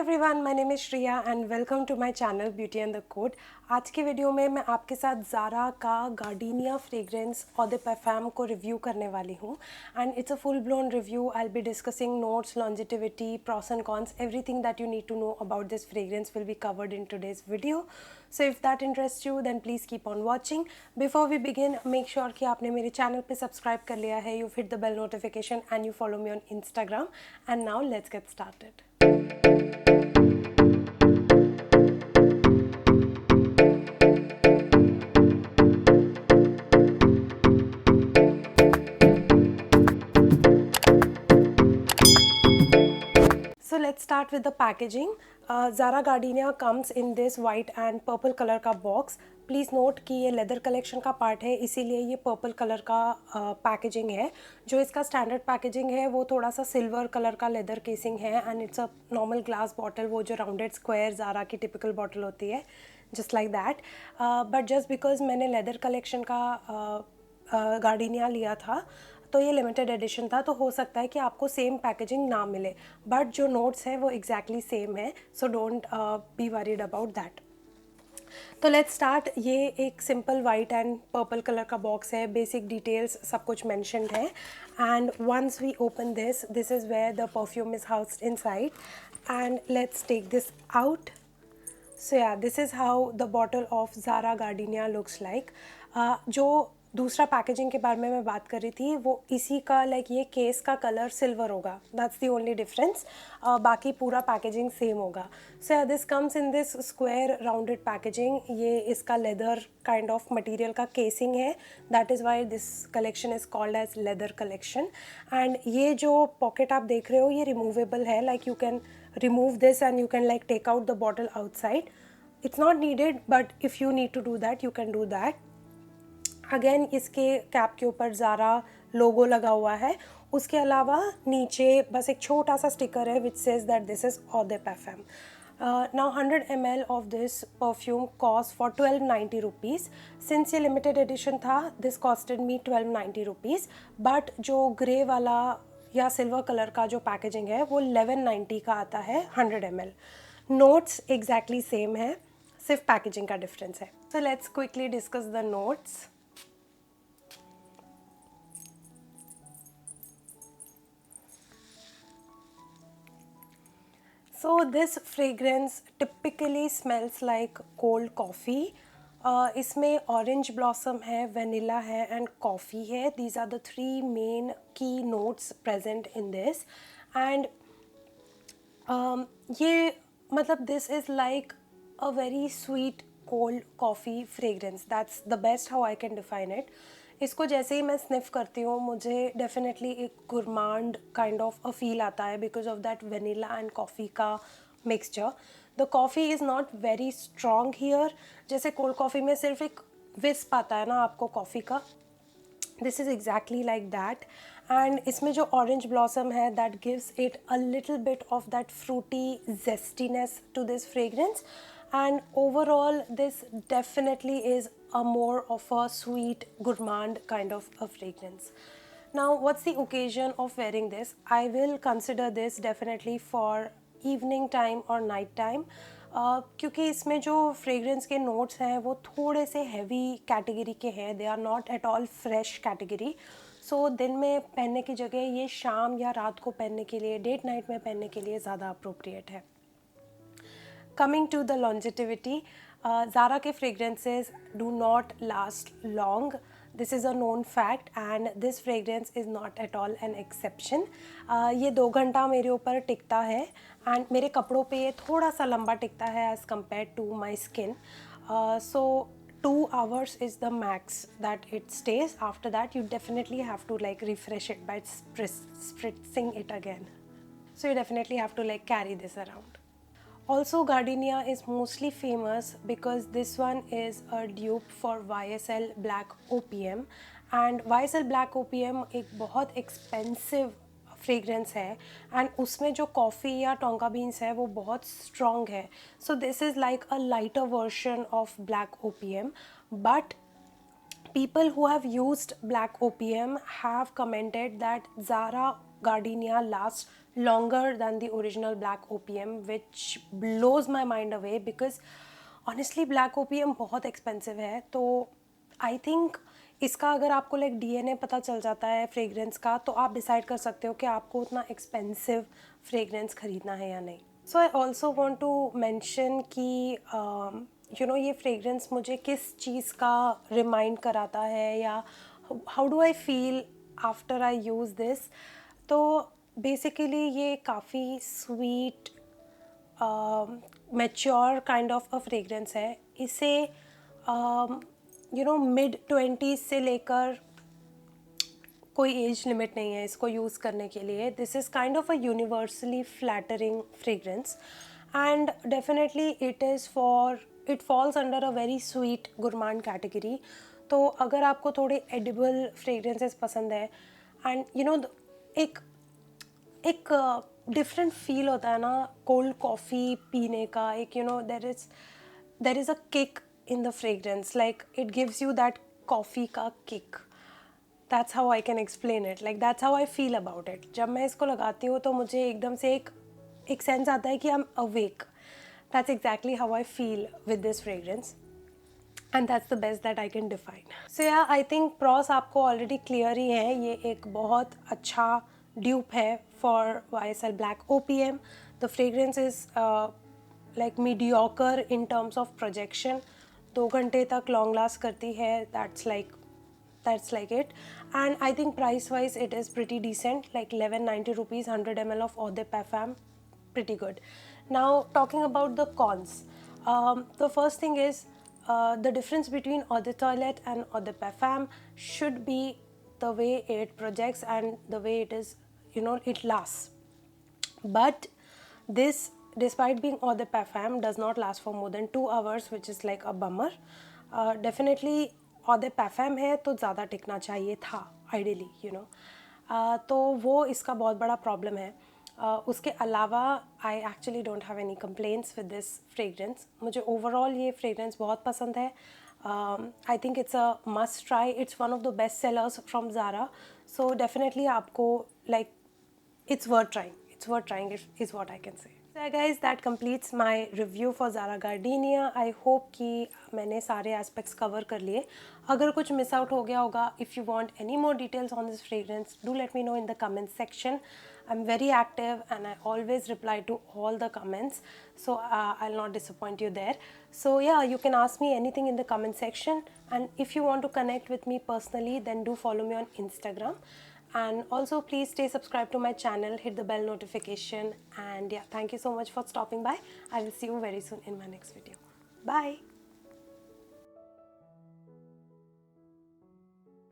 Everyone, my name is Shriya and welcome to my channel beauty and the code. आज के वीडियो में मैं आपके साथ ज़ारा का गार्डनिया फ्रेग्रेंस और द परफ्यूम को रिव्यू करने वाली हूँ and it's a full blown review. I will be discussing notes, longevity, pros and cons, everything that you need to know about this fragrance will be covered in today's video. So if that interest you then please keep on watching. Before we begin, make sure कि आपने मेरे channel पर subscribe कर लिया है, you hit the bell notification and you follow me on Instagram. And now let's get started. So let's start with the packaging. Zara Gardenia comes in this white and purple color का box. Please note कि ये leather collection का part है, इसीलिए ये purple colour का packaging है। जो इसका स्टैंडर्ड पैकेजिंग है वो थोड़ा सा सिल्वर कलर का लेदर केसिंग है and it's a normal glass bottle, वो जो राउंडेड स्क्वायर ज़ारा की टिपिकल बॉटल होती है, just like that. But just because मैंने लेदर कलेक्शन का गार्डनिया लिया था तो ये लिमिटेड एडिशन था, तो हो सकता है कि आपको सेम पैकेजिंग ना मिले, बट जो नोट्स हैं वो एग्जैक्टली सेम है, so don't be worried about that. तो लेट्स स्टार्ट। ये एक simple white and purple colour का बॉक्स है, बेसिक डिटेल्स सब कुछ मैंशनड है and once we open this is where the perfume is housed inside and let's take this out. So yeah this is how the bottle of Zara Gardenia looks like. जो दूसरा packaging के बारे में मैं बात कर रही थी वो इसी का लाइक ये केस का कलर सिल्वर होगा, दैट्स द ओनली डिफरेंस। बाकी पूरा पैकेजिंग सेम होगा। So this comes in this square rounded packaging. ये इसका लेदर काइंड ऑफ मटेरियल का केसिंग है, that is why this collection is called as leather collection. And ये जो पॉकेट आप देख रहे हो ये रिमूवेबल है, like you can remove this and you can like take out the bottle outside. It's not needed, but if you need to do that you can do that. Again इसके cap के ऊपर ज़ारा लोगो लगा हुआ है, उसके अलावा नीचे बस एक छोटा सा स्टिकर है which says that this is of the perfume. Now 100 ml of this perfume cost for 1290 rupees. Since ये लिमिटेड एडिशन था this costed me 1290 rupees, but जो ग्रे वाला या सिल्वर कलर का जो पैकेजिंग है वो 1190 का आता है 100 ml। नोट्स एग्जैक्टली सेम है, सिर्फ पैकेजिंग का डिफरेंस है। So let's quickly discuss the notes. So this fragrance typically smells like cold coffee. इसमें ऑरेंज ब्लॉसम है, वेनिला है एंड कॉफ़ी है। These are the three main key notes present in this and ये मतलब this is like a very sweet cold coffee fragrance, that's the best how I can define it. इसको जैसे ही मैं sniff करती हूँ मुझे definitely एक gourmand kind of a feel आता है because of that vanilla and coffee का mixture. The coffee is not very strong here, जैसे कोल्ड कॉफ़ी में सिर्फ एक विस्प आता है ना आपको कॉफ़ी का, this is exactly like that. And इसमें जो ऑरेंज ब्लॉसम है that gives it a little bit of that fruity zestiness to this fragrance and overall this definitely is a more of a sweet gourmand kind of a fragrance. Now what's the occasion of wearing this? I will consider this definitely for evening time or night time, क्योंकि इसमें जो fragrance के notes हैं वो थोड़े से heavy category के हैं, they are not at all fresh category. So दिन में पहनने की जगह ये शाम या रात को पहनने के लिए, डेट नाइट में पहनने के लिए ज़्यादा अप्रोप्रिएट है। Coming to the longevity, Zara के fragrances do not last long. This is a known fact and this fragrance is not at all an exception. ये 2 घंटा मेरे ऊपर टिकता है and मेरे कपड़ों पे ये थोड़ा सा लंबा टिकता है as compared to my skin. So 2 hours is the max that it stays. After that you definitely have to like refresh it by spritzing it again. So you definitely have to like carry this around. Also Gardenia is mostly famous because this one is a dupe for YSL Black OPM and YSL Black OPM एक बहुत expensive fragrance है and उसमें जो coffee या tonka beans है वो बहुत strong है। So this is like a lighter version of black Opium, but people who have used black opium have commented that Zara Gardenia lasts longer than the original black opium, which blows my mind away because honestly black opium बहुत expensive है. तो I think इसका अगर आपको like DNA पता चल जाता है फ्रेगरेंस का, तो आप डिसाइड कर सकते हो कि आपको उतना एक्सपेंसिव फ्रेगरेंस खरीदना है या नहीं. So I also want to mention कि ये फ्रेगरेंस मुझे किस चीज़ का रिमाइंड कराता है या how do I feel after I use this. तो बेसिकली ये काफ़ी sweet mature kind of a fragrance है. इसे मिड 20s से लेकर कोई एज लिमिट नहीं है इसको यूज़ करने के लिए. This is kind of a universally flattering fragrance and definitely it falls under a very sweet gourmand category. तो अगर आपको थोड़े एडिबल फ्रेगरेंसेस पसंद है एंड एक डिफरेंट फील होता है ना कोल्ड कॉफ़ी पीने का. एक there is a kick in the fragrance, like it gives you that coffee का kick. That's how I can explain it, like that's how I feel about it. जब मैं इसको लगाती हूँ तो मुझे एकदम से एक सेंस आता है कि I'm awake. That's exactly how I feel with this fragrance and that's the best that I can define. So yeah, I think pros आपको already clear ही है. ये एक बहुत अच्छा dupe है for YSL Black OPM. The fragrance is like mediocre in terms of projection. 2 घंटे तक long last करती है. That's like it. And I think price wise it is pretty decent, like 1190 rupees 100 ml ऑफ Eau de Parfum. Pretty good. Now talking about the cons, the first thing is the difference between Eau de Toilette and Eau de Parfum should be the way it projects and the way it is, it lasts. But this, despite being Eau de Parfum, does not last for more than 2 hours, which is like a bummer. Definitely Eau de Parfum है तो ज़्यादा टिकना चाहिए था ideally, तो वो इसका बहुत बड़ा प्रॉब्लम है. उसके अलावा I actually don't have any complaints with this fragrance. मुझे ओवरऑल ये फ्रेगरेंस बहुत पसंद है. I think it's a must try. It's one of the best sellers from Zara. So definitely आपको like it's worth trying is what I can say. So yeah guys, that completes my review for Zara Gardenia. I hope कि मैंने सारे aspects cover कर लिए. अगर कुछ miss out हो गया होगा, if you want any more details on this fragrance, do let me know in the comment section. I'm very active and I always reply to all the comments, so I'll not disappoint you there. So yeah, you can ask me anything in the comment section, and if you want to connect with me personally, then do follow me on Instagram. And also please stay subscribed to my channel, hit the bell notification, and yeah, thank you so much for stopping by. I will see you very soon in my next video. Bye.